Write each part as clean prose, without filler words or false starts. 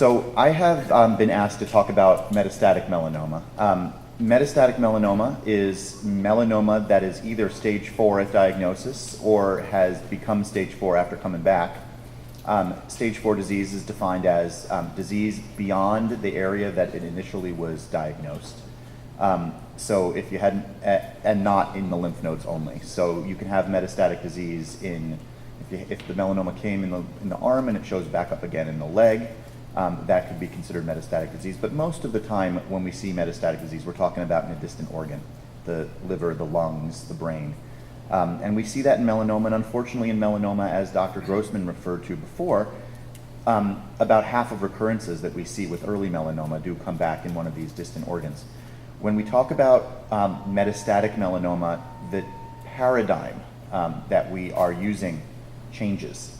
So I have been asked to talk about metastatic melanoma. Metastatic melanoma is melanoma that is either stage 4 at diagnosis or has become stage 4 after coming back. Stage 4 disease is defined as disease beyond the area that it initially was diagnosed. So if you hadn't, and not in the lymph nodes only. So you can have metastatic disease if the melanoma came in the arm and it shows back up again in the leg, that could be considered metastatic disease. But most of the time when we see metastatic disease, we're talking about in a distant organ, the liver, the lungs, the brain. And we see that in melanoma, and unfortunately in melanoma, as Dr. Grossman referred to before, about half of recurrences that we see with early melanoma do come back in one of these distant organs. When we talk about metastatic melanoma, the paradigm that we are using changes.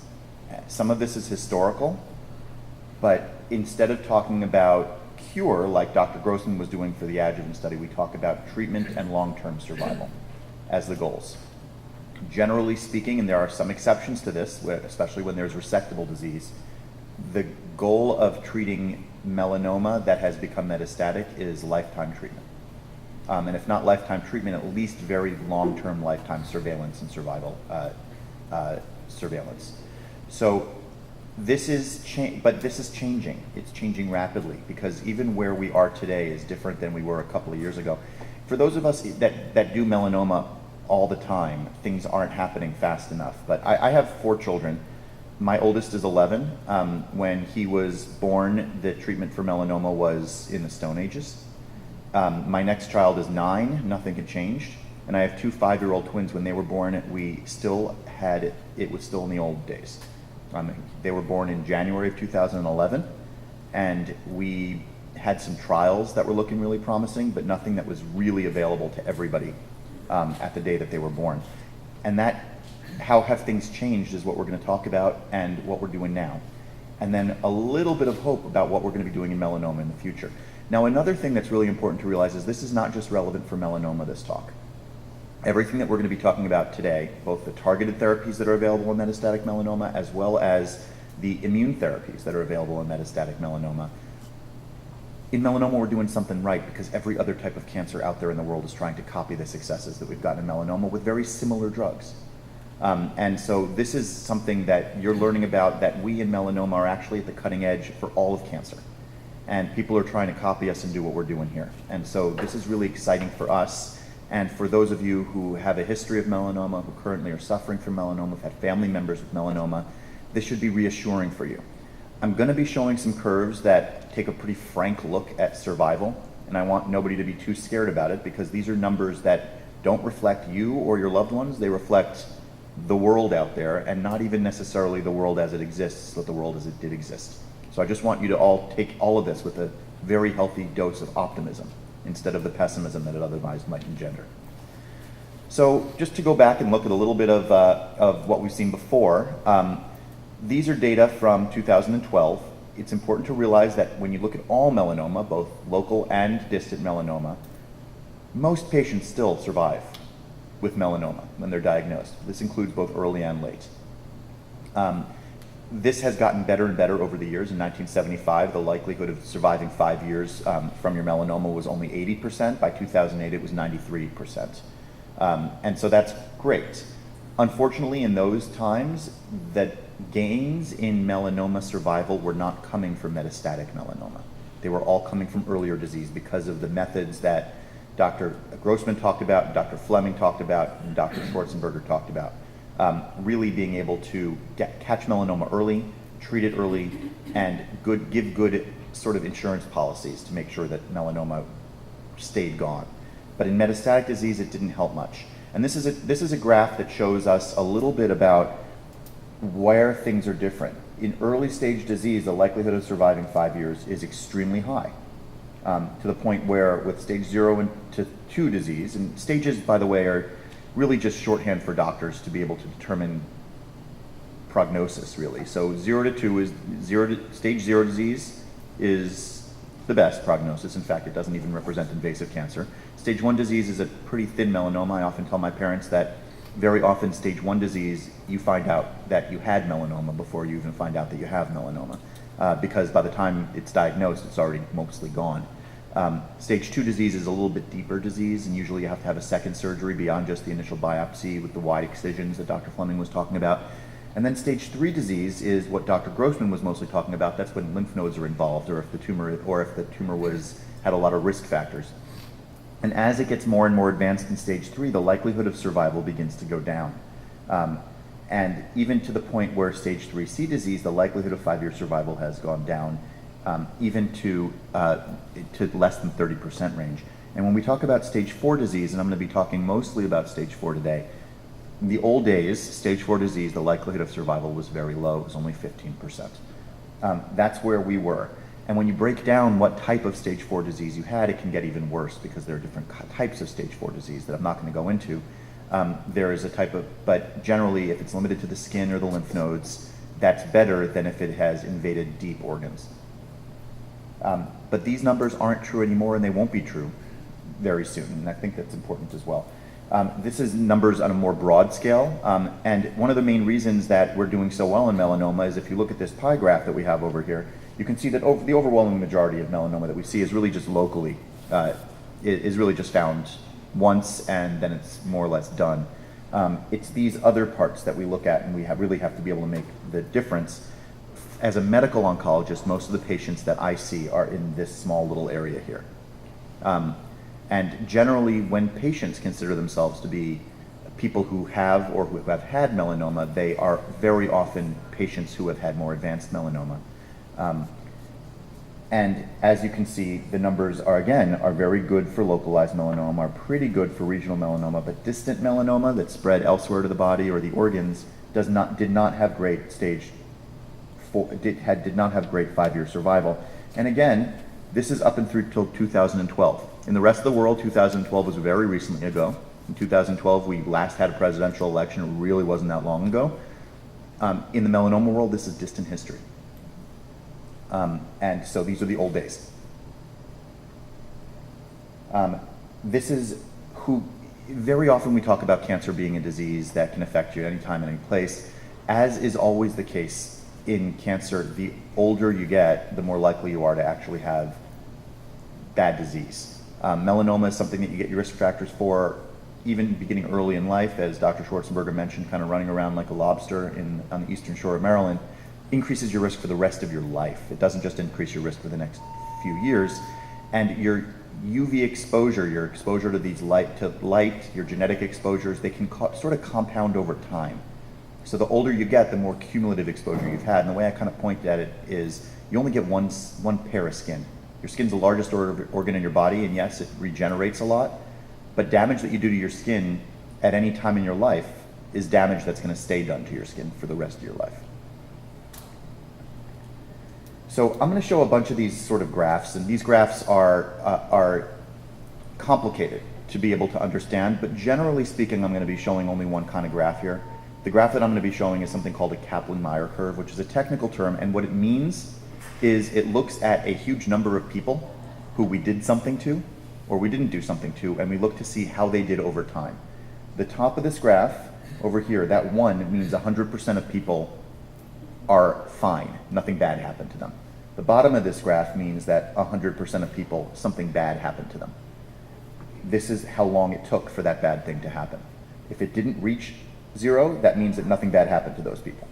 Some of this is historical, but instead of talking about cure, like Dr. Grossman was doing for the adjuvant study, we talk about treatment and long-term survival as the goals. Generally speaking, and there are some exceptions to this, especially when there's resectable disease, the goal of treating melanoma that has become metastatic is lifetime treatment. And if not lifetime treatment, at least very long-term lifetime surveillance and survival surveillance. So this is changing. It's changing rapidly, because even where we are today is different than we were a couple of years ago. For those of us that do melanoma all the time, things aren't happening fast enough. But I have 4 children. My oldest is 11. When he was born, the treatment for melanoma was in the Stone Ages. My next child is 9. Nothing had changed. And I have 2 5-year-old twins. When they were born, we still had it. It was still in the old days. They were born in January of 2011, and we had some trials that were looking really promising, but nothing that was really available to everybody at the day that they were born. And how have things changed is what we're going to talk about and what we're doing now. And then a little bit of hope about what we're going to be doing in melanoma in the future. Now, another thing that's really important to realize is this is not just relevant for melanoma, this talk. Everything that we're going to be talking about today, both the targeted therapies that are available in metastatic melanoma, as well as the immune therapies that are available in metastatic melanoma. In melanoma, we're doing something right, because every other type of cancer out there in the world is trying to copy the successes that we've gotten in melanoma with very similar drugs. And so this is something that you're learning about, that we in melanoma are actually at the cutting edge for all of cancer. And people are trying to copy us and do what we're doing here. And so this is really exciting for us. And for those of you who have a history of melanoma, who currently are suffering from melanoma, who've had family members with melanoma, this should be reassuring for you. I'm going to be showing some curves that take a pretty frank look at survival, and I want nobody to be too scared about it, because these are numbers that don't reflect you or your loved ones. They reflect the world out there, and not even necessarily the world as it exists, but the world as it did exist. So I just want you to all take all of this with a very healthy dose of optimism, instead of the pessimism that it otherwise might engender. So just to go back and look at a little bit of what we've seen before, these are data from 2012. It's important to realize that when you look at all melanoma, both local and distant melanoma, most patients still survive with melanoma when they're diagnosed. This includes both early and late. This has gotten better and better over the years. In 1975, the likelihood of surviving 5 years from your melanoma was only 80%. By 2008, it was 93%. And so that's great. Unfortunately, in those times, the gains in melanoma survival were not coming from metastatic melanoma. They were all coming from earlier disease because of the methods that Dr. Grossman talked about, Dr. Fleming talked about, and Dr. Schwarzenberger talked about. Really being able to catch melanoma early, treat it early, and give good sort of insurance policies to make sure that melanoma stayed gone. But in metastatic disease, it didn't help much. And this is a graph that shows us a little bit about where things are different. In early stage disease, the likelihood of surviving 5 years is extremely high, to the point where with stage 0 and to 2 disease, and stages, by the way, are really just shorthand for doctors to be able to determine prognosis, really. So 0 to 2 is stage 0 disease is the best prognosis. In fact, it doesn't even represent invasive cancer. Stage 1 disease is a pretty thin melanoma. I often tell my parents that very often stage 1 disease, you find out that you had melanoma before you even find out that you have melanoma. because by the time it's diagnosed, it's already mostly gone. Stage 2 disease is a little bit deeper disease, and usually you have to have a second surgery beyond just the initial biopsy with the wide excisions that Dr. Fleming was talking about. And then stage 3 disease is what Dr. Grossman was mostly talking about. That's when lymph nodes are involved, or if the tumor had a lot of risk factors. And as it gets more and more advanced in stage 3, the likelihood of survival begins to go down. And even to the point where stage 3C disease, the likelihood of 5-year survival has gone down even to less than 30% range. And when we talk about stage 4 disease, and I'm going to be talking mostly about stage 4 today, in the old days, stage 4 disease, the likelihood of survival was very low. It was only 15%. That's where we were. And when you break down what type of stage 4 disease you had, it can get even worse because there are different types of stage 4 disease that I'm not going to go into. There is a type of, but generally if it's limited to the skin or the lymph nodes, that's better than if it has invaded deep organs. But these numbers aren't true anymore, and they won't be true very soon, and I think that's important as well. This is numbers on a more broad scale, and one of the main reasons that we're doing so well in melanoma is if you look at this pie graph that we have over here, you can see that the overwhelming majority of melanoma that we see is really just locally, is really just found once, and then it's more or less done. It's these other parts that we look at, and we really have to be able to make the difference. As a medical oncologist, most of the patients that I see are in this small little area here. And generally, when patients consider themselves to be people who have or who have had melanoma, they are very often patients who have had more advanced melanoma. And as you can see, the numbers are very good for localized melanoma, are pretty good for regional melanoma, but distant melanoma that spread elsewhere to the body or the organs did not have great 5-year survival. And again, this is up and through till 2012. In the rest of the world, 2012 was very recently ago. In 2012, we last had a presidential election. It really wasn't that long ago. In the melanoma world, this is distant history. And so these are the old days. Very often we talk about cancer being a disease that can affect you at any time, any place. As is always the case in cancer, the older you get, the more likely you are to actually have bad disease. Melanoma is something that you get your risk factors for even beginning early in life, as Dr. Schwarzenberger mentioned, kind of running around like a lobster on the eastern shore of Maryland, increases your risk for the rest of your life. It doesn't just increase your risk for the next few years. And your UV exposure, your exposure to these light, your genetic exposures, they can sort of compound over time. So the older you get, the more cumulative exposure you've had. And the way I kind of point at it is you only get one pair of skin. Your skin's the largest organ in your body, and yes, it regenerates a lot, but damage that you do to your skin at any time in your life is damage that's going to stay done to your skin for the rest of your life. So I'm going to show a bunch of these sort of graphs, and these graphs are complicated to be able to understand, but generally speaking, I'm going to be showing only one kind of graph here. The graph that I'm going to be showing is something called a Kaplan-Meier curve, which is a technical term, and what it means is it looks at a huge number of people who we did something to or we didn't do something to, and we look to see how they did over time. The top of this graph over here, that 1 means 100% of people are fine, nothing bad happened to them. The bottom of this graph means that 100% of people, something bad happened to them. This is how long it took for that bad thing to happen. If it didn't reach 0, that means that nothing bad happened to those people.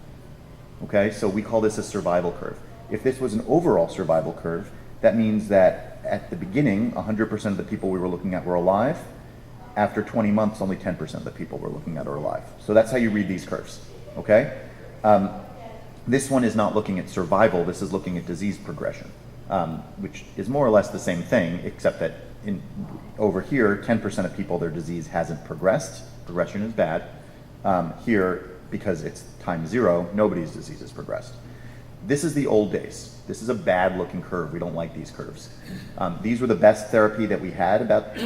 Okay, so we call this a survival curve. If this was an overall survival curve, that means that at the beginning, 100% of the people we were looking at were alive. After 20 months, only 10% of the people we're looking at are alive. So that's how you read these curves, okay? This one is not looking at survival, this is looking at disease progression, which is more or less the same thing, except that over here, 10% of people, their disease hasn't progressed. Progression is bad. Here, because it's time 0, nobody's disease has progressed. This is the old days. This is a bad looking curve. We don't like these curves. These were the best therapy that we had about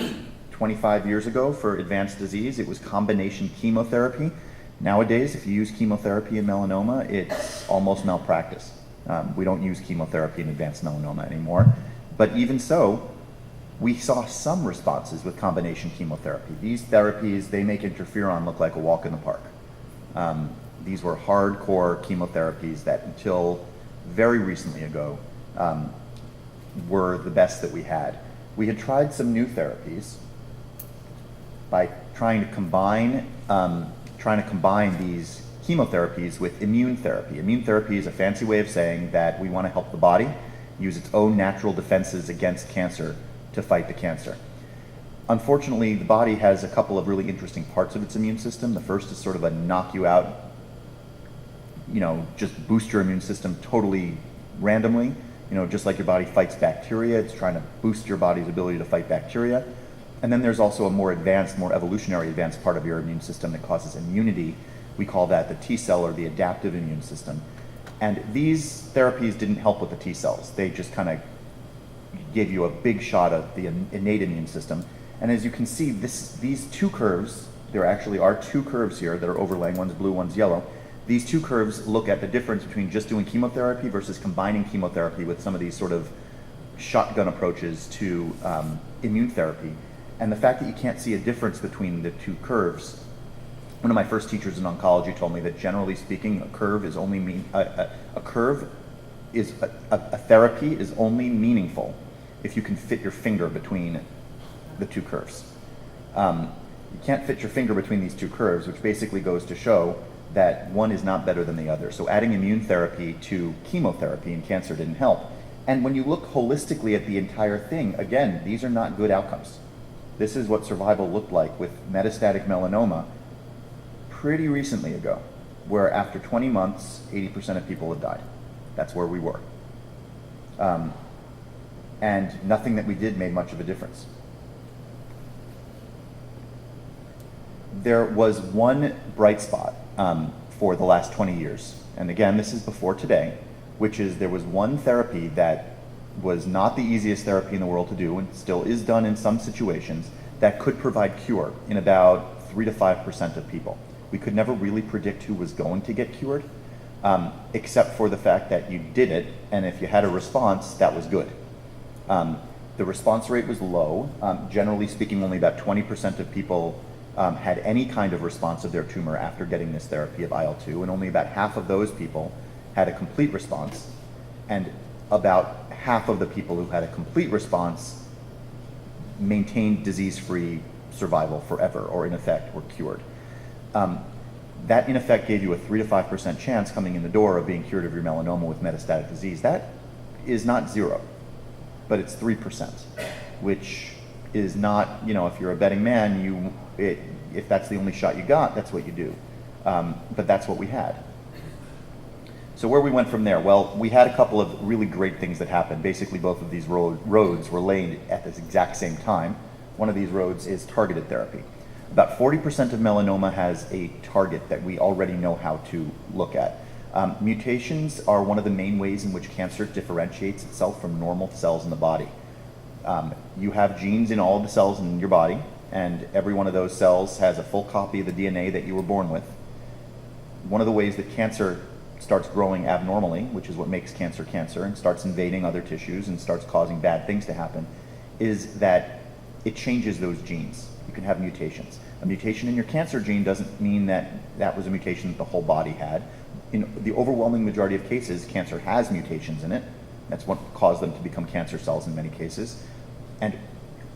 25 years ago for advanced disease. It was combination chemotherapy. Nowadays, if you use chemotherapy in melanoma, it's almost malpractice. We don't use chemotherapy in advanced melanoma anymore. But even so, we saw some responses with combination chemotherapy. These therapies, they make interferon look like a walk in the park. These were hardcore chemotherapies that until very recently ago, were the best that we had. We had tried some new therapies by trying to combine these chemotherapies with immune therapy. Immune therapy is a fancy way of saying that we want to help the body use its own natural defenses against cancer to fight the cancer. Unfortunately, the body has a couple of really interesting parts of its immune system. The first is sort of a knock you out, just boost your immune system totally randomly. Just like your body fights bacteria, it's trying to boost your body's ability to fight bacteria. And then there's also a more evolutionary advanced part of your immune system that causes immunity. We call that the T cell or the adaptive immune system. And these therapies didn't help with the T cells. They just kind of gave you a big shot of the innate immune system. And as you can see, these two curves, there actually are two curves here that are overlaying, one's blue, one's yellow. These two curves look at the difference between just doing chemotherapy versus combining chemotherapy with some of these sort of shotgun approaches to immune therapy. And the fact that you can't see a difference between the two curves, one of my first teachers in oncology told me that generally speaking, a therapy is only meaningful if you can fit your finger between the two curves. You can't fit your finger between these two curves, which basically goes to show that one is not better than the other. So adding immune therapy to chemotherapy in cancer didn't help. And when you look holistically at the entire thing, again, these are not good outcomes. This is what survival looked like with metastatic melanoma pretty recently ago, where after 20 months, 80% of people had died. That's where we were. And nothing that we did made much of a difference. There was one bright spot for the last 20 years, and again, this is before today, which is there was one therapy that was not the easiest therapy in the world to do, and still is done in some situations, that could provide cure in about 3 to 5% of people. We could never really predict who was going to get cured, except for the fact that you did it, and if you had a response, that was good. The response rate was low. Generally speaking, only about 20% of people had any kind of response of their tumor after getting this therapy of IL-2, and only about half of those people had a complete response, and about half of the people who had a complete response maintained disease-free survival forever, or in effect were cured. That in effect gave you a 3 to 5% chance coming in the door of being cured of your melanoma with metastatic disease. That is not 0, but it's 3%, which is not, if you're a betting man, if that's the only shot you got, that's what you do. But that's what we had. So where we went from there? Well, we had a couple of really great things that happened. Basically, both of these roads were laid at the exact same time. One of these roads is targeted therapy. About 40% of melanoma has a target that we already know how to look at. Mutations are one of the main ways in which cancer differentiates itself from normal cells in the body. You have genes in all of the cells in your body, and every one of those cells has a full copy of the DNA that you were born with. One of the ways that cancer starts growing abnormally, which is what makes cancer cancer, and starts invading other tissues and starts causing bad things to happen, is that it changes those genes. You can have mutations. A mutation in your cancer gene doesn't mean that that was a mutation that the whole body had. In the overwhelming majority of cases, cancer has mutations in it. That's what caused them to become cancer cells in many cases. And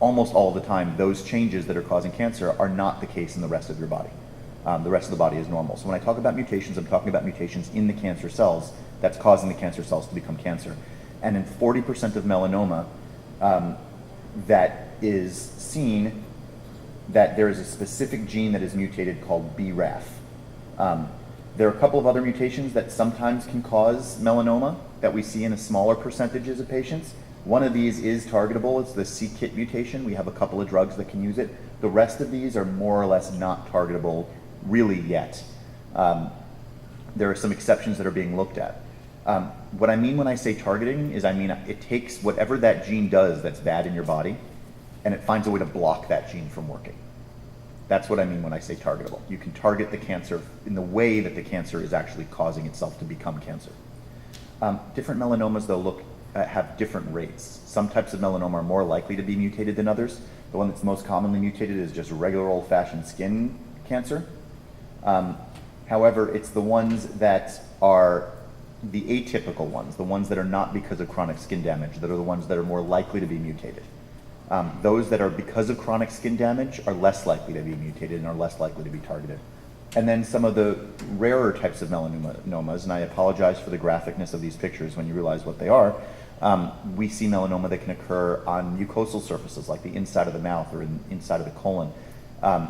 almost all the time, those changes that are causing cancer are not the case in the rest of your body. The rest of the body is normal. So when I talk about mutations, I'm talking about mutations in the cancer cells that's causing the cancer cells to become cancer. And in 40% of melanoma, that is seen that there is a specific gene that is mutated called BRAF. There are a couple of other mutations that sometimes can cause melanoma that we see in a smaller percentages of patients. One of these is targetable. It's the c-KIT mutation. We have a couple of drugs that can use it. The rest of these are more or less not targetable really yet. There are some exceptions that are being looked at. What I mean when I say targeting is it takes whatever that gene does that's bad in your body, and it finds a way to block that gene from working. That's what I mean when I say targetable. You can target the cancer in the way that the cancer is actually causing itself to become cancer. Different melanomas, though, have different rates. Some types of melanoma are more likely to be mutated than others. The one that's most commonly mutated is just regular old-fashioned skin cancer. However, it's the ones that are the atypical ones, the ones that are not because of chronic skin damage, that are the ones that are more likely to be mutated. Those that are because of chronic skin damage are less likely to be mutated and are less likely to be targeted. And then some of the rarer types of melanomas, and I apologize for the graphicness of these pictures when you realize what they are, we see melanoma that can occur on mucosal surfaces like the inside of the mouth or inside of the colon.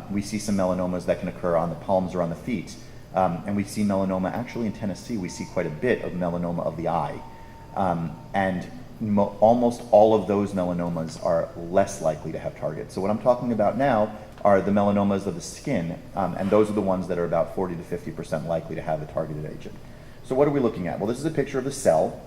We see some melanomas that can occur on the palms or on the feet. And we see melanoma, actually in Tennessee, we see quite a bit of melanoma of the eye. And almost all of those melanomas are less likely to have targets. So what I'm talking about now are the melanomas of the skin, and those are the ones that are about 40 to 50% likely to have a targeted agent. So what are we looking at? Well, this is a picture of the cell.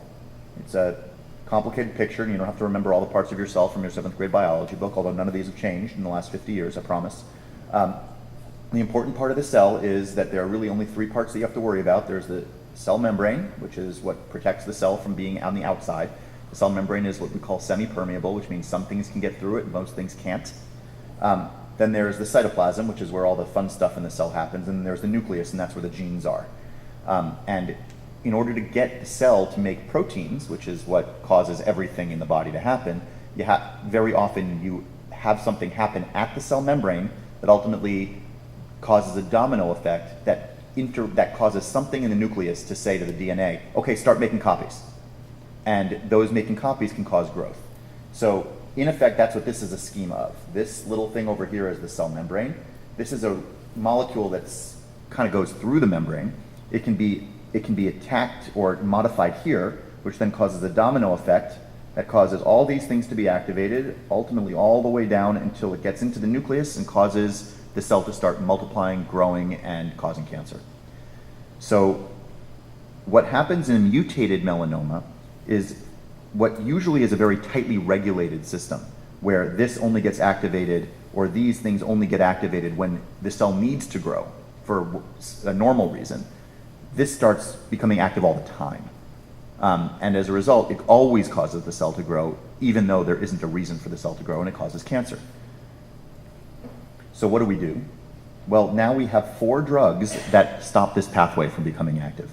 It's a complicated picture, and you don't have to remember all the parts of your cell from your 7th grade biology book, although none of these have changed in the last 50 years, I promise. The important part of the cell is that there are really only 3 parts that you have to worry about. There's the cell membrane, which is what protects the cell from being on the outside. The cell membrane is what we call semi-permeable, which means some things can get through it and most things can't. Then there's the cytoplasm, which is where all the fun stuff in the cell happens, and then there's the nucleus, and that's where the genes are. And in order to get the cell to make proteins, which is what causes everything in the body to happen, very often you have something happen at the cell membrane that ultimately causes a domino effect that causes something in the nucleus to say to the DNA, okay, start making copies. And those making copies can cause growth. So in effect, that's what this is a scheme of. This little thing over here is the cell membrane. This is a molecule that's kind of goes through the membrane. It can be attacked or modified here, which then causes a domino effect that causes all these things to be activated, ultimately all the way down until it gets into the nucleus and causes the cell to start multiplying, growing, and causing cancer. So what happens in mutated melanoma is what usually is a very tightly regulated system, where this only gets activated, or these things only get activated when the cell needs to grow for a normal reason. This starts becoming active all the time. And as a result, it always causes the cell to grow, even though there isn't a reason for the cell to grow, and it causes cancer. So what do we do? Well, now we have 4 drugs that stop this pathway from becoming active.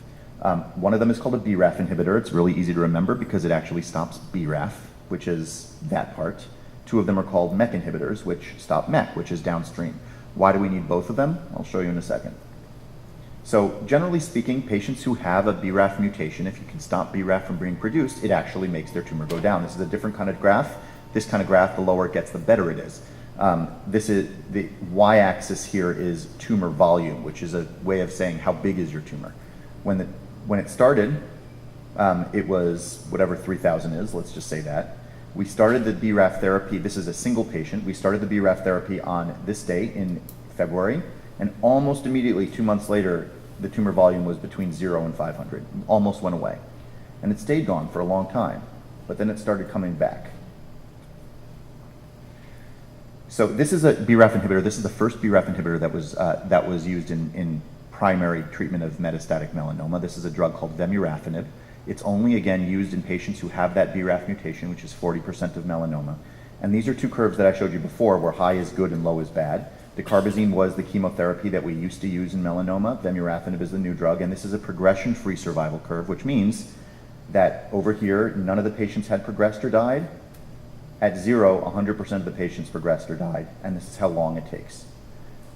One of them is called a BRAF inhibitor. It's really easy to remember because it actually stops BRAF, which is that part. 2 of them are called MEK inhibitors, which stop MEK, which is downstream. Why do we need both of them? I'll show you in a second. So generally speaking, patients who have a BRAF mutation, if you can stop BRAF from being produced, it actually makes their tumor go down. This is a different kind of graph. This kind of graph, the lower it gets, the better it is. This is the y-axis here is tumor volume, which is a way of saying how big is your tumor. When it started, it was whatever 3,000 is, let's just say that. We started the BRAF therapy, this is a single patient, we started the BRAF therapy on this day in February, and almost immediately, 2 months later, the tumor volume was between 0 and 500, almost went away. And it stayed gone for a long time, but then it started coming back. So this is a BRAF inhibitor. This is the first BRAF inhibitor that was used in primary treatment of metastatic melanoma. This is a drug called vemurafenib. It's only, again, used in patients who have that BRAF mutation, which is 40% of melanoma. And these are 2 curves that I showed you before, where high is good and low is bad. Dacarbazine was the chemotherapy that we used to use in melanoma. Vemurafenib is the new drug, and this is a progression-free survival curve, which means that over here, none of the patients had progressed or died. At 0, 100% of the patients progressed or died, and this is how long it takes.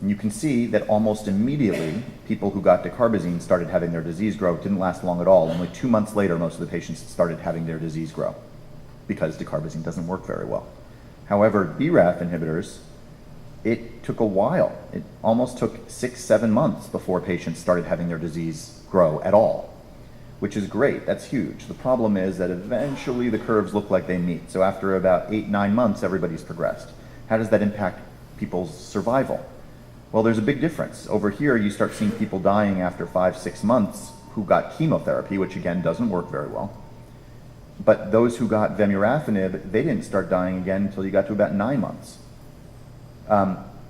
And you can see that almost immediately, people who got dacarbazine started having their disease grow. It didn't last long at all. Only 2 months later, most of the patients started having their disease grow because dacarbazine doesn't work very well. However, BRAF inhibitors, it took a while. It almost took 6-7 months before patients started having their disease grow at all, which is great. That's huge. The problem is that eventually the curves look like they meet. So after about 8-9 months, everybody's progressed. How does that impact people's survival? Well, there's a big difference. Over here, you start seeing people dying after 5-6 months who got chemotherapy, which again doesn't work very well. But those who got vemurafenib, they didn't start dying again until you got to about 9 months.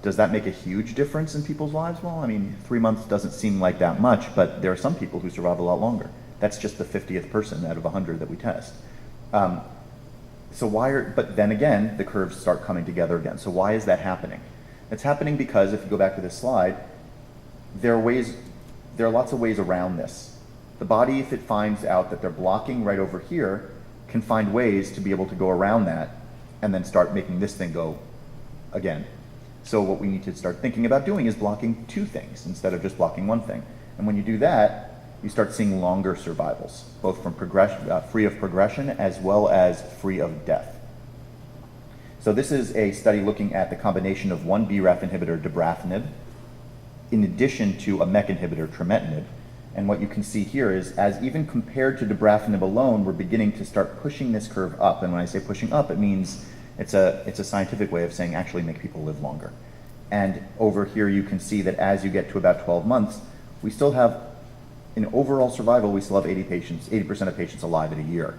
Does that make a huge difference in people's lives? Well, I mean, 3 months doesn't seem like that much, but there are some people who survive a lot longer. That's just the 50th person out of 100 that we test. But then again, the curves start coming together again. So why is that happening? It's happening because, if you go back to this slide, there are lots of ways around this. the body, if it finds out that they're blocking right over here, can find ways to be able to go around that and then start making this thing go again. So what we need to start thinking about doing is blocking two things instead of just blocking one thing. And when you do that, you start seeing longer survivals, both from free of progression as well as free of death. So this is a study looking at the combination of one BRAF inhibitor, dabrafenib, in addition to a MEK inhibitor, trametinib. And what you can see here is, as even compared to dabrafenib alone, we're beginning to start pushing this curve up. And when I say pushing up, it means it's a scientific way of saying actually make people live longer. And over here you can see that as you get to about 12 months, we still have, in overall survival, we still have 80% of patients alive at a year.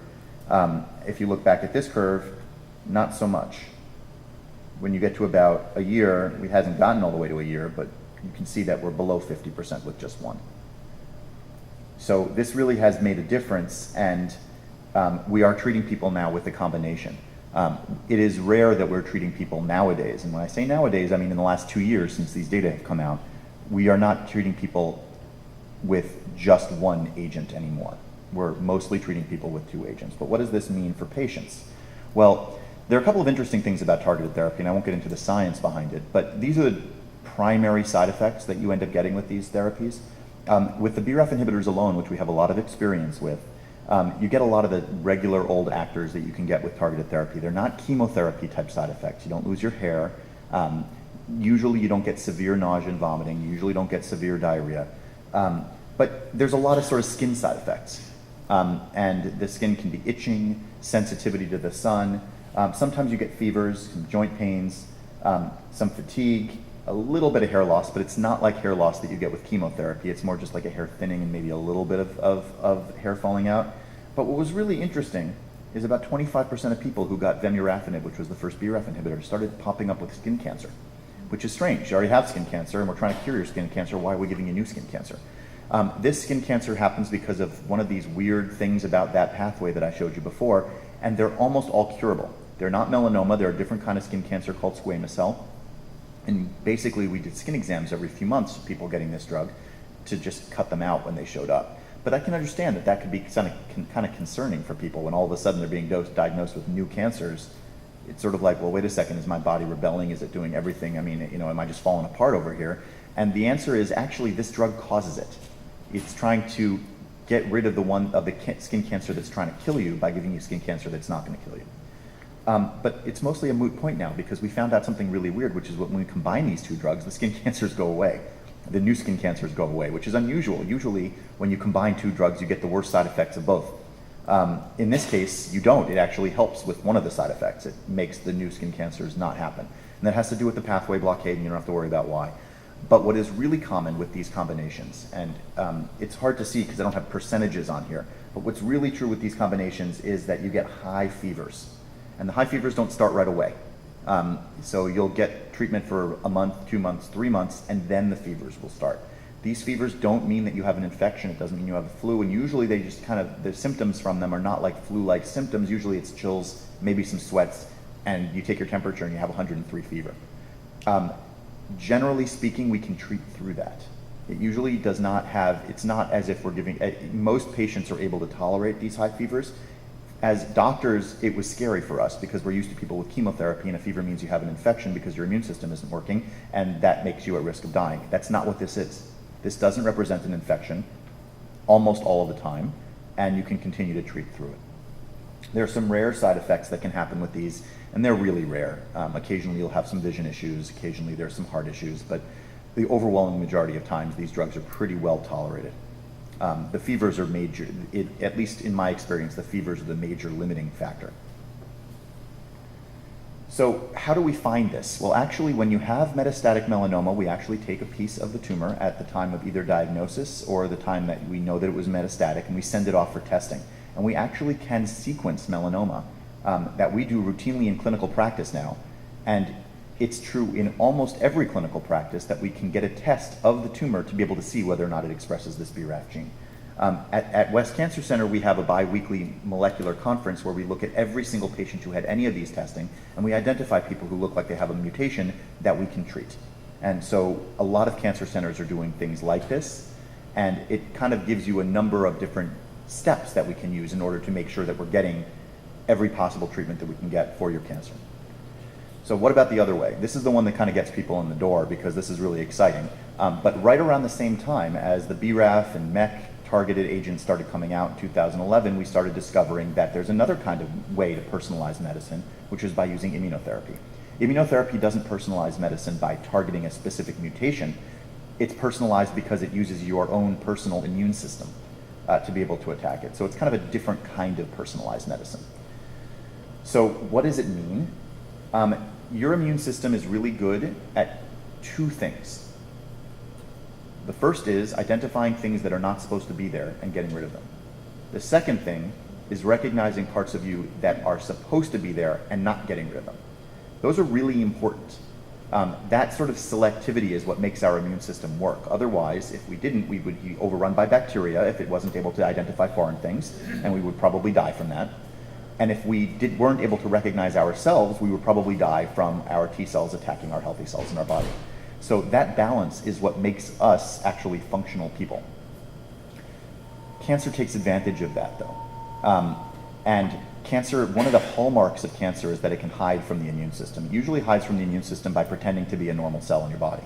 If you look back at this curve, not so much. When you get to about a year, we hasn't gotten all the way to a year, but you can see that we're below 50% with just one. So this really has made a difference, and we are treating people now with the combination. It is rare that we're treating people nowadays, and when I say nowadays, I mean in the last 2 years since these data have come out, we are not treating people with just one agent anymore. We're mostly treating people with two agents. But what does this mean for patients? Well, there are a couple of interesting things about targeted therapy, and I won't get into the science behind it, but these are the primary side effects that you end up getting with these therapies. With the BRAF inhibitors alone, which we have a lot of experience with, you get a lot of the regular old actors that you can get with targeted therapy. They're not chemotherapy type side effects. You don't lose your hair. Usually you don't get severe nausea and vomiting. You usually don't get severe diarrhea. But there's a lot of sort of skin side effects. And the skin can be itching, sensitivity to the sun. Sometimes you get fevers, some joint pains, some fatigue, a little bit of hair loss, but it's not like hair loss that you get with chemotherapy. It's more just like a hair thinning and maybe a little bit of hair falling out. But what was really interesting is about 25% of people who got vemurafenib, which was the first BRAF inhibitor, started popping up with skin cancer, which is strange. You already have skin cancer, and we're trying to cure your skin cancer. Why are we giving you new skin cancer? This skin cancer happens because of one of these weird things about that pathway that I showed you before, and they're almost all curable. They're not melanoma. They're a different kind of skin cancer called squamous cell. And basically, we did skin exams every few months of people getting this drug to just cut them out when they showed up. But I can understand that that could be kind of concerning for people when all of a sudden they're being diagnosed with new cancers. It's sort of like, well, wait a second, is my body rebelling? Is it doing everything? I mean, you know, am I just falling apart over here? And the answer is actually this drug causes it. It's trying to get rid of the skin cancer that's trying to kill you by giving you skin cancer that's not going to kill you. But it's mostly a moot point now because we found out something really weird, which is when we combine these two drugs, the skin cancers go away. The new skin cancers go away, which is unusual. Usually when you combine two drugs, you get the worst side effects of both. In this case, you don't. It actually helps with one of the side effects. It makes the new skin cancers not happen. And that has to do with the pathway blockade, and you don't have to worry about why. But what is really common with these combinations, and it's hard to see because I don't have percentages on here, but what's really true with these combinations is that you get high fevers. And the high fevers don't start right away. So you'll get treatment for a month, 2 months, 3 months, and then the fevers will start. These fevers don't mean that you have an infection. It doesn't mean you have a flu. And usually they just the symptoms from them are not like flu-like symptoms. Usually it's chills, maybe some sweats, and you take your temperature and you have 103 fever. Generally speaking, we can treat through that. It usually does not it's not as if we're giving, most patients are able to tolerate these high fevers. As doctors, it was scary for us because we're used to people with chemotherapy, and a fever means you have an infection because your immune system isn't working, and that makes you at risk of dying. That's not what this is. This doesn't represent an infection almost all of the time, and you can continue to treat through it. There are some rare side effects that can happen with these, and they're really rare. Occasionally you'll have some vision issues, occasionally there's some heart issues, but the overwhelming majority of times these drugs are pretty well tolerated. The fevers are major, at least in my experience, the fevers are the major limiting factor. So how do we find this? Well, actually, when you have metastatic melanoma, we actually take a piece of the tumor at the time of either diagnosis or the time that we know that it was metastatic, and we send it off for testing. And we actually can sequence melanoma that we do routinely in clinical practice now. And it's true in almost every clinical practice that we can get a test of the tumor to be able to see whether or not it expresses this BRAF gene. At West Cancer Center, we have a bi-weekly molecular conference where we look at every single patient who had any of these testing, and we identify people who look like they have a mutation that we can treat. And so a lot of cancer centers are doing things like this. And it kind of gives you a number of different steps that we can use in order to make sure that we're getting every possible treatment that we can get for your cancer. So what about the other way? This is the one that kind of gets people in the door because this is really exciting. But right around the same time as the BRAF and MEK targeted agents started coming out in 2011, we started discovering that there's another kind of way to personalize medicine, which is by using immunotherapy. Immunotherapy doesn't personalize medicine by targeting a specific mutation. It's personalized because it uses your own personal immune system to be able to attack it. So it's kind of a different kind of personalized medicine. So what does it mean? Your immune system is really good at two things. The first is identifying things that are not supposed to be there and getting rid of them. The second thing is recognizing parts of you that are supposed to be there and not getting rid of them. Those are really important. That sort of selectivity is what makes our immune system work. Otherwise, if we didn't, we would be overrun by bacteria if it wasn't able to identify foreign things, and we would probably die from that. And if we weren't able to recognize ourselves, we would probably die from our T cells attacking our healthy cells in our body. So that balance is what makes us actually functional people. Cancer takes advantage of that, though. And cancer, one of the hallmarks of cancer is that it can hide from the immune system. It usually hides from the immune system by pretending to be a normal cell in your body.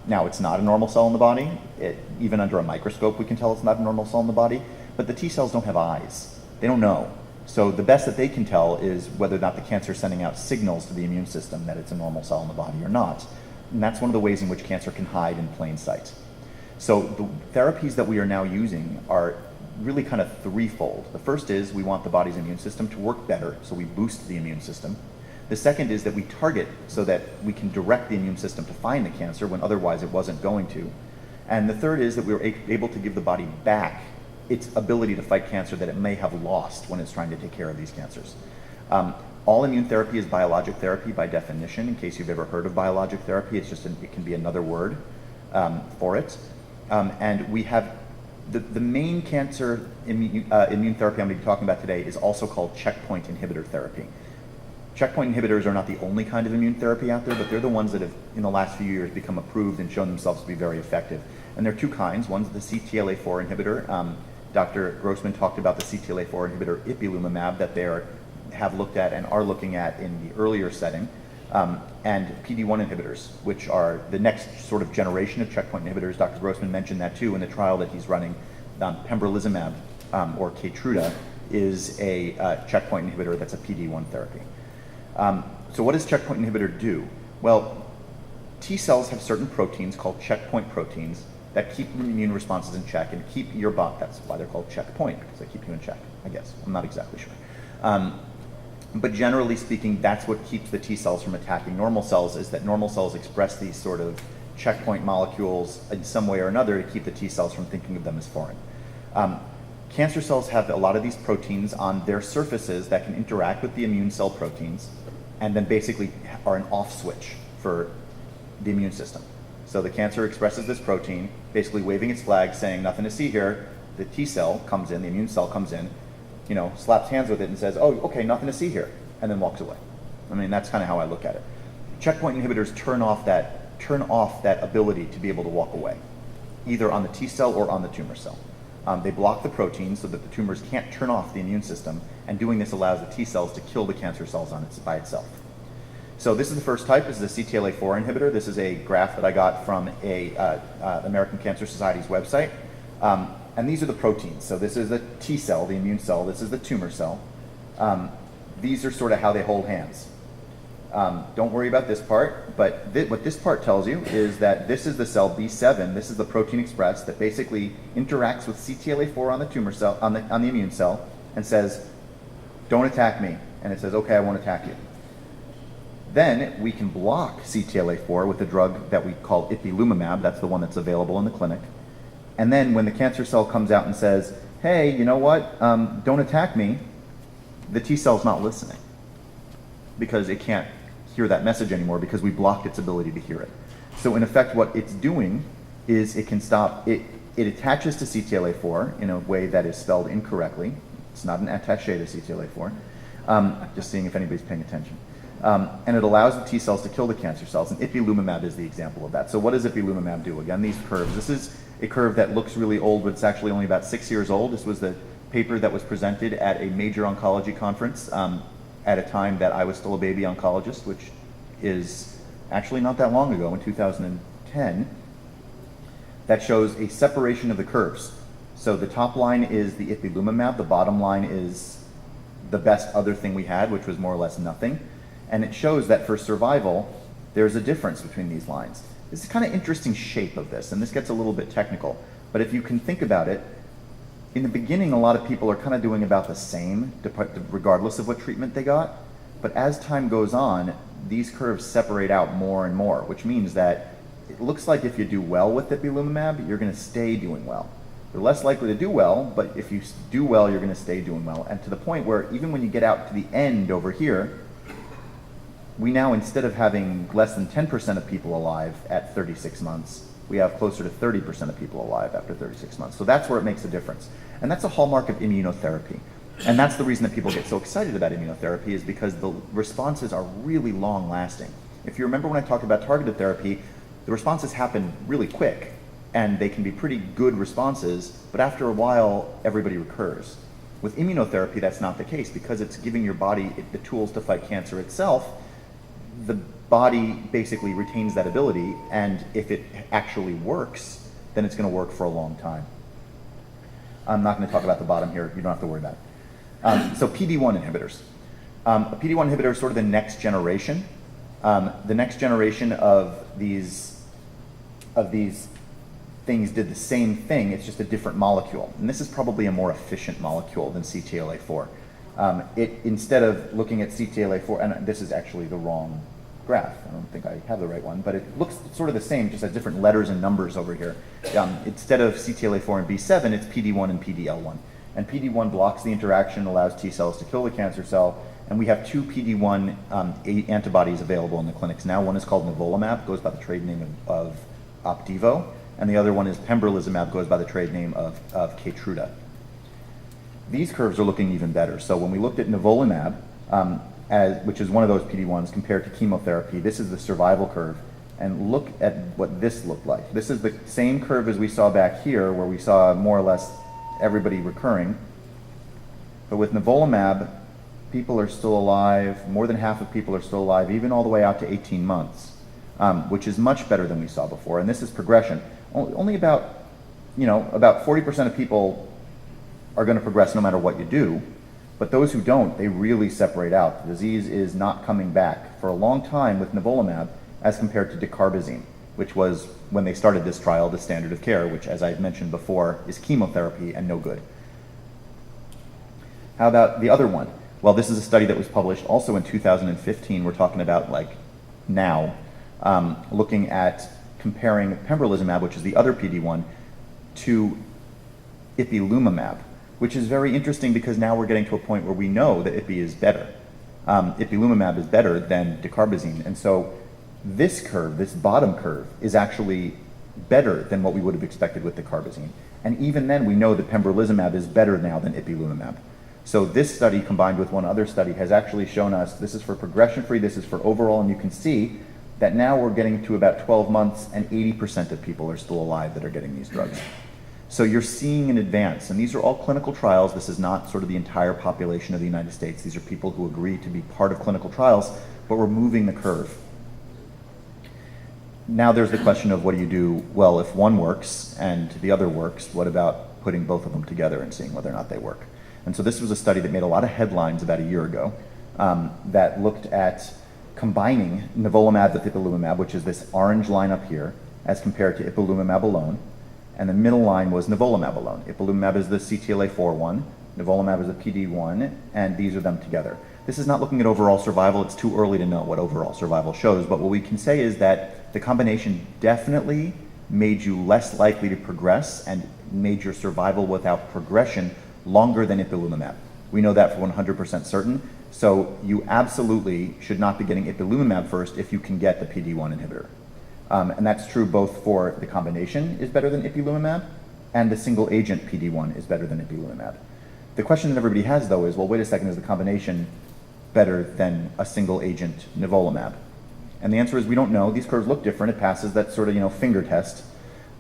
Now, it's not a normal cell in the body. Even under a microscope, we can tell it's not a normal cell in the body. But the T cells don't have eyes. They don't know. So the best that they can tell is whether or not the cancer is sending out signals to the immune system that it's a normal cell in the body or not. And that's one of the ways in which cancer can hide in plain sight. So the therapies that we are now using are really kind of threefold. The first is we want the body's immune system to work better, so we boost the immune system. The second is that we target so that we can direct the immune system to find the cancer when otherwise it wasn't going to. And the third is that we're able to give the body back its ability to fight cancer that it may have lost when it's trying to take care of these cancers. All immune therapy is biologic therapy by definition. In case you've ever heard of biologic therapy, it's just it can be another word for it. And we have the main cancer immune therapy I'm going to be talking about today is also called checkpoint inhibitor therapy. Checkpoint inhibitors are not the only kind of immune therapy out there, but they're the ones that have, in the last few years, become approved and shown themselves to be very effective. And there are two kinds. One's the CTLA-4 inhibitor. Dr. Grossman talked about the CTLA-4 inhibitor ipilimumab that they have looked at and are looking at in the earlier setting, and PD-1 inhibitors, which are the next sort of generation of checkpoint inhibitors. Dr. Grossman mentioned that too in the trial that he's running. Pembrolizumab, or Keytruda, is a checkpoint inhibitor that's a PD-1 therapy. So what does checkpoint inhibitor do? Well, T cells have certain proteins called checkpoint proteins that keep immune responses in check and keep your body, that's why they're called checkpoint, because they keep you in check, I guess. I'm not exactly sure. But generally speaking, that's what keeps the T cells from attacking normal cells, is that normal cells express these sort of checkpoint molecules in some way or another to keep the T cells from thinking of them as foreign. Cancer cells have a lot of these proteins on their surfaces that can interact with the immune cell proteins and then basically are an off switch for the immune system. So the cancer expresses this protein, basically waving its flag saying nothing to see here. The T cell comes in, the immune cell comes in, slaps hands with it and says, oh, okay, nothing to see here, and then walks away. I mean, that's kind of how I look at it. Checkpoint inhibitors turn off that ability to be able to walk away, either on the T cell or on the tumor cell. They block the protein so that the tumors can't turn off the immune system, and doing this allows the T cells to kill the cancer cells by itself. So this is the first type. This is a CTLA-4 inhibitor. This is a graph that I got from a American Cancer Society's website. And these are the proteins. So this is the T cell, the immune cell. This is the tumor cell. These are sort of how they hold hands. Don't worry about this part, but what this part tells you is that this is the cell B7. This is the protein expressed that basically interacts with CTLA-4 on the tumor cell, on the immune cell, and says, don't attack me. And it says, okay, I won't attack you. Then we can block CTLA-4 with a drug that we call ipilimumab. That's the one that's available in the clinic. And then when the cancer cell comes out and says, hey, you know what, don't attack me, the T cell's not listening because it can't hear that message anymore because we blocked its ability to hear it. So in effect, what it's doing is it can stop, it attaches to CTLA-4 in a way that is spelled incorrectly. It's not an attaché to CTLA-4. Just seeing if anybody's paying attention. And it allows the T cells to kill the cancer cells, and ipilimumab is the example of that. So what does ipilimumab do? Again, these curves. This is a curve that looks really old, but it's actually only about 6 years old. This was the paper that was presented at a major oncology conference at a time that I was still a baby oncologist, which is actually not that long ago, in 2010, that shows a separation of the curves. So the top line is the ipilimumab, the bottom line is the best other thing we had, which was more or less nothing. And it shows that for survival, there's a difference between these lines. This is kind of interesting shape of this, and this gets a little bit technical. But if you can think about it, in the beginning, a lot of people are kind of doing about the same, regardless of what treatment they got. But as time goes on, these curves separate out more and more, which means that it looks like if you do well with ipilimumab, you're going to stay doing well. You're less likely to do well, but if you do well, you're going to stay doing well. And to the point where even when you get out to the end over here, we now, instead of having less than 10% of people alive at 36 months, we have closer to 30% of people alive after 36 months. So that's where it makes a difference. And that's a hallmark of immunotherapy. And that's the reason that people get so excited about immunotherapy, is because the responses are really long lasting. If you remember when I talked about targeted therapy, the responses happen really quick and they can be pretty good responses, but after a while, everybody recurs. With immunotherapy, that's not the case. Because it's giving your body the tools to fight cancer itself, the body basically retains that ability, and if it actually works, then it's going to work for a long time. I'm not going to talk about the bottom here. You don't have to worry about it. So PD-1 inhibitors. A PD-1 inhibitor is sort of the next generation. The next generation of these things did the same thing. It's just a different molecule. And this is probably a more efficient molecule than CTLA-4. Instead of looking at CTLA-4, and this is actually the wrong graph. I don't think I have the right one, but it looks sort of the same, just has different letters and numbers over here. Instead of CTLA-4 and B7, it's PD-1 and PD-L1. And PD-1 blocks the interaction, allows T cells to kill the cancer cell, and we have two PD-1 antibodies available in the clinics now. One is called nivolumab, goes by the trade name of Opdivo, and the other one is pembrolizumab, goes by the trade name of Keytruda. These curves are looking even better. So when we looked at nivolumab, which is one of those PD-1s, compared to chemotherapy, this is the survival curve. And look at what this looked like. This is the same curve as we saw back here, where we saw more or less everybody recurring. But with nivolumab, people are still alive, more than half of people are still alive, even all the way out to 18 months, which is much better than we saw before. And this is progression. Only about 40% of people are going to progress no matter what you do. But those who don't, they really separate out. The disease is not coming back for a long time with nivolumab as compared to dacarbazine, which was, when they started this trial, the standard of care, which, as I've mentioned before, is chemotherapy and no good. How about the other one? Well, this is a study that was published also in 2015. We're talking about now, looking at comparing pembrolizumab, which is the other PD-1, to ipilimumab, which is very interesting because now we're getting to a point where we know that ipi is better. Ipilimumab is better than dacarbazine. And so this curve, this bottom curve, is actually better than what we would have expected with dacarbazine. And even then, we know that pembrolizumab is better now than ipilimumab. So this study, combined with one other study, has actually shown us, this is for progression-free, this is for overall, and you can see that now we're getting to about 12 months and 80% of people are still alive that are getting these drugs. So you're seeing an advance, and these are all clinical trials. This is not sort of the entire population of the United States. These are people who agree to be part of clinical trials, but we're moving the curve. Now there's the question of, what do you do? Well, if one works and the other works, what about putting both of them together and seeing whether or not they work? And so this was a study that made a lot of headlines about a year ago that looked at combining nivolumab with ipilimumab, which is this orange line up here, as compared to ipilimumab alone. And the middle line was nivolumab alone. Ipilimumab is the CTLA-4 one, nivolumab is the PD-1, and these are them together. This is not looking at overall survival. It's too early to know what overall survival shows, but what we can say is that the combination definitely made you less likely to progress and made your survival without progression longer than ipilimumab. We know that for 100% certain, so you absolutely should not be getting ipilimumab first if you can get the PD-1 inhibitor. And that's true both for the combination is better than ipilimumab, and the single agent PD-1 is better than ipilimumab. The question that everybody has, though, is, well, wait a second, is the combination better than a single agent nivolumab? And the answer is, we don't know. These curves look different. It passes that sort of finger test.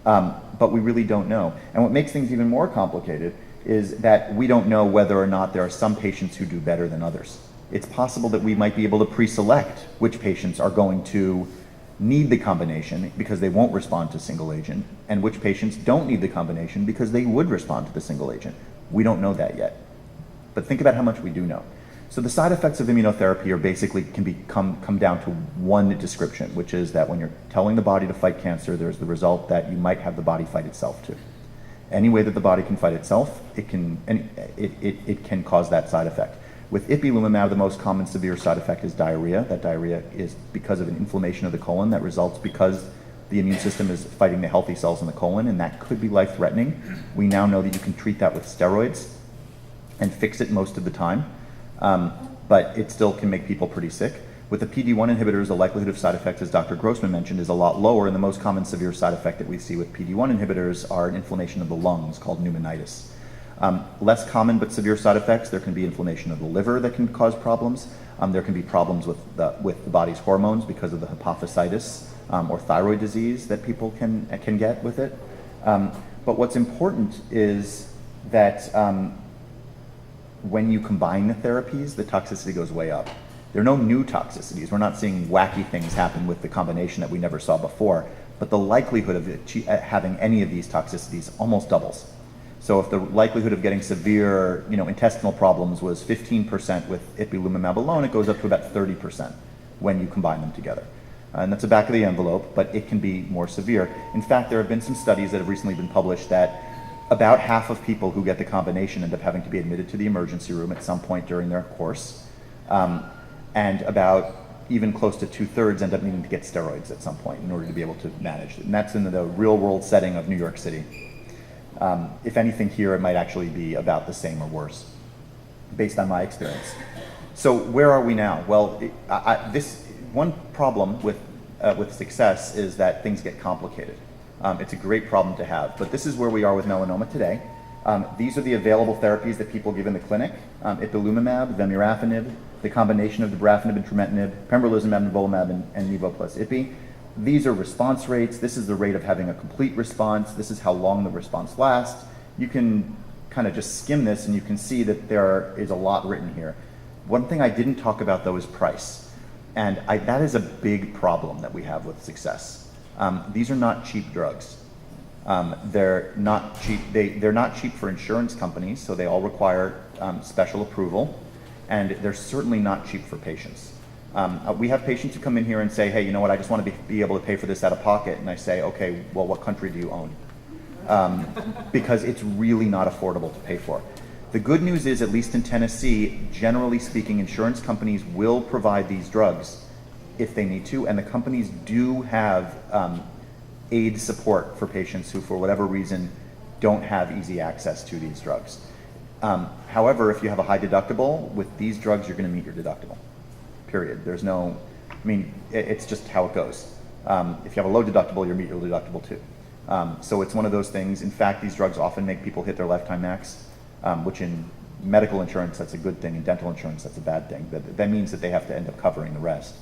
But we really don't know. And what makes things even more complicated is that we don't know whether or not there are some patients who do better than others. It's possible that we might be able to pre-select which patients are going to need the combination because they won't respond to single agent, and which patients don't need the combination because they would respond to the single agent. We don't know that yet. But think about how much we do know. So the side effects of immunotherapy are basically come down to one description, which is that when you're telling the body to fight cancer, there's the result that you might have the body fight itself too. Any way that the body can fight itself, it can cause that side effect. With ipilimumab, the most common severe side effect is diarrhea. That diarrhea is because of an inflammation of the colon that results because the immune system is fighting the healthy cells in the colon, and that could be life-threatening. We now know that you can treat that with steroids and fix it most of the time, but it still can make people pretty sick. With the PD-1 inhibitors, the likelihood of side effects, as Dr. Grossman mentioned, is a lot lower, and the most common severe side effect that we see with PD-1 inhibitors are an inflammation of the lungs called pneumonitis. Less common but severe side effects, there can be inflammation of the liver that can cause problems. There can be problems with the body's hormones because of the hypophysitis or thyroid disease that people can get with it. But what's important is that when you combine the therapies, the toxicity goes way up. There are no new toxicities. We're not seeing wacky things happen with the combination that we never saw before, but the likelihood of having any of these toxicities almost doubles. So if the likelihood of getting severe, intestinal problems was 15% with ipilimumab alone, it goes up to about 30% when you combine them together. And that's a back of the envelope, but it can be more severe. In fact, there have been some studies that have recently been published that about half of people who get the combination end up having to be admitted to the emergency room at some point during their course. And about even close to 2/3 end up needing to get steroids at some point in order to be able to manage it. And that's in the real world setting of New York City. If anything here, it might actually be about the same or worse, based on my experience. So where are we now? Well, this one problem with success is that things get complicated. It's a great problem to have, but this is where we are with melanoma today. These are the available therapies that people give in the clinic: ipilimumab, vemurafenib, the combination of dabrafenib and trametinib, pembrolizumab, nivolumab, and nivo plus ipi. These are response rates. This is the rate of having a complete response. This is how long the response lasts. You can kind of just skim this and you can see that there is a lot written here. One thing I didn't talk about though is price. And that is a big problem that we have with success. These are not cheap drugs. They're not cheap. They're not cheap for insurance companies, so they all require special approval. And they're certainly not cheap for patients. We have patients who come in here and say, hey, you know what, I just want to be able to pay for this out of pocket. And I say, okay, well, what country do you own? Because it's really not affordable to pay for. The good news is, at least in Tennessee, generally speaking, insurance companies will provide these drugs if they need to, and the companies do have aid support for patients who, for whatever reason, don't have easy access to these drugs. However, if you have a high deductible, with these drugs, you're going to meet your deductible. Period. There's no, it's just how it goes. If you have a low deductible, you'll meet your deductible too. So it's one of those things. In fact, these drugs often make people hit their lifetime max, which in medical insurance, that's a good thing. In dental insurance, that's a bad thing. That means that they have to end up covering the rest.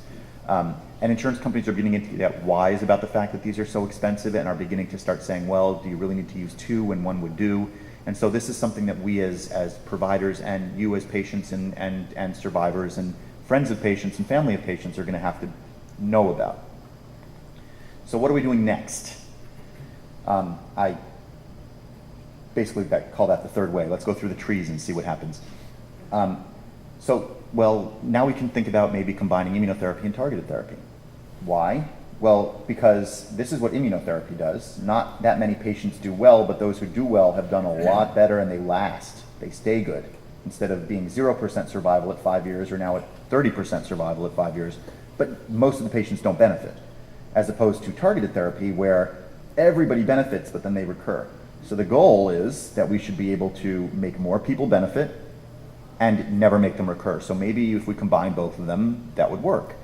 And insurance companies are beginning to get wise about the fact that these are so expensive and are beginning to start saying, well, do you really need to use two when one would do? And so this is something that we as providers and you as patients and survivors and friends of patients and family of patients are going to have to know about. So what are we doing next? I basically call that the third way. Let's go through the trees and see what happens. Well, now we can think about maybe combining immunotherapy and targeted therapy. Why? Well, because this is what immunotherapy does. Not that many patients do well, but those who do well have done a lot better and they last. They stay good. Instead of being 0% survival at 5 years, we're now at 30% survival at 5 years. But most of the patients don't benefit, as opposed to targeted therapy where everybody benefits, but then they recur. So the goal is that we should be able to make more people benefit and never make them recur. So maybe if we combine both of them, that would work.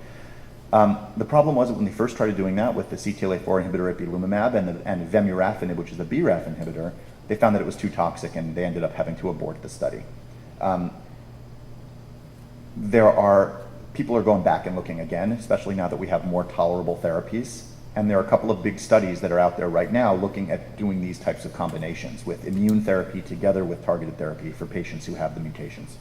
The problem was that when they first started doing that with the CTLA-4 inhibitor ipilimumab and vemurafenib, which is the BRAF inhibitor, they found that it was too toxic and they ended up having to abort the study. People are going back and looking again, especially now that we have more tolerable therapies. And there are a couple of big studies that are out there right now looking at doing these types of combinations with immune therapy together with targeted therapy for patients who have the mutations.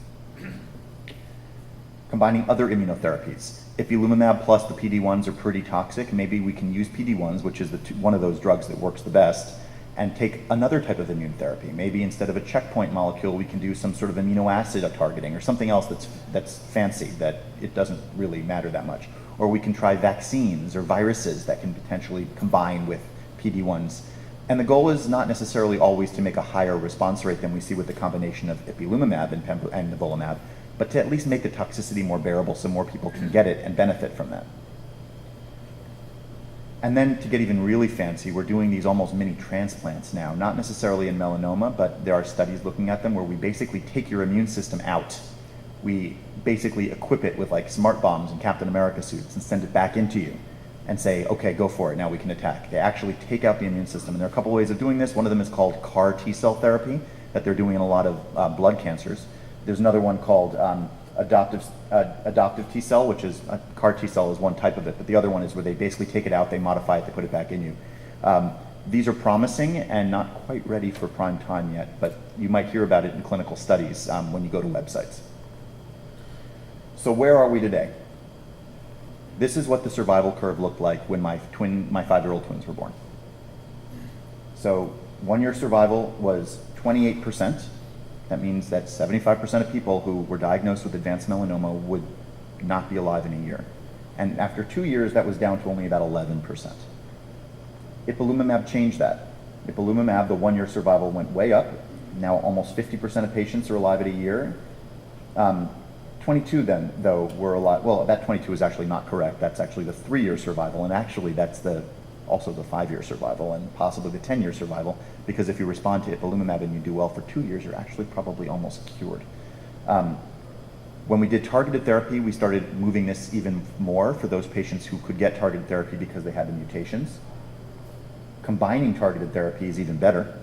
Combining other immunotherapies. Ipilimumab plus the PD-1s are pretty toxic. Maybe we can use PD-1s, which is one of those drugs that works the best, and take another type of immune therapy. Maybe instead of a checkpoint molecule, we can do some sort of amino acid targeting or something else that's fancy, that it doesn't really matter that much. Or we can try vaccines or viruses that can potentially combine with PD-1s. And the goal is not necessarily always to make a higher response rate than we see with the combination of ipilimumab and nivolumab, but to at least make the toxicity more bearable so more people can get it and benefit from that. And then to get even really fancy, we're doing these almost mini transplants now, not necessarily in melanoma, but there are studies looking at them where we basically take your immune system out. We basically equip it with like smart bombs and Captain America suits and send it back into you and say, okay, go for it, now we can attack. They actually take out the immune system, and there are a couple ways of doing this. One of them is called CAR T-cell therapy that they're doing in a lot of blood cancers. There's another one called adoptive T-cell, which is a CAR T-cell is one type of it, but the other one is where they basically take it out, they modify it, they put it back in you. These are promising and not quite ready for prime time yet, but you might hear about it in clinical studies when you go to websites. So where are we today? This is what the survival curve looked like when my 5-year-old twins were born. So 1-year survival was 28%. That means that 75% of people who were diagnosed with advanced melanoma would not be alive in a year. And after 2 years, that was down to only about 11%. Ipilimumab changed that. Ipilimumab, the 1-year survival went way up. Now almost 50% of patients are alive at a year. 22 then, though, were alive. Well, that 22 is actually not correct. That's actually the 3-year survival, and actually that's also the 5-year survival and possibly the 10-year survival, because if you respond to ipilimumab and you do well for 2 years, you're actually probably almost cured. When we did targeted therapy, we started moving this even more for those patients who could get targeted therapy because they had the mutations. Combining targeted therapy is even better.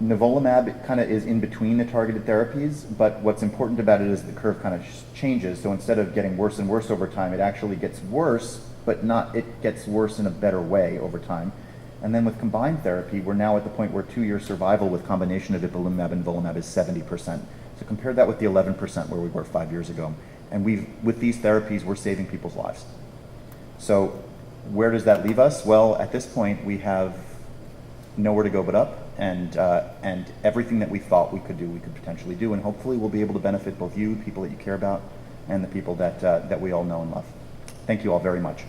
Nivolumab kind of is in between the targeted therapies, but what's important about it is the curve kind of changes. So instead of getting worse and worse over time, it actually gets worse, but it gets worse in a better way over time. And then with combined therapy, we're now at the point where 2-year survival with combination of ipilimumab and nivolumab is 70%. So compare that with the 11% where we were 5 years ago. And with these therapies, we're saving people's lives. So where does that leave us? Well, at this point, we have nowhere to go but up, and everything that we thought we could do, we could potentially do, and hopefully we'll be able to benefit both you, people that you care about, and the people that we all know and love. Thank you all very much.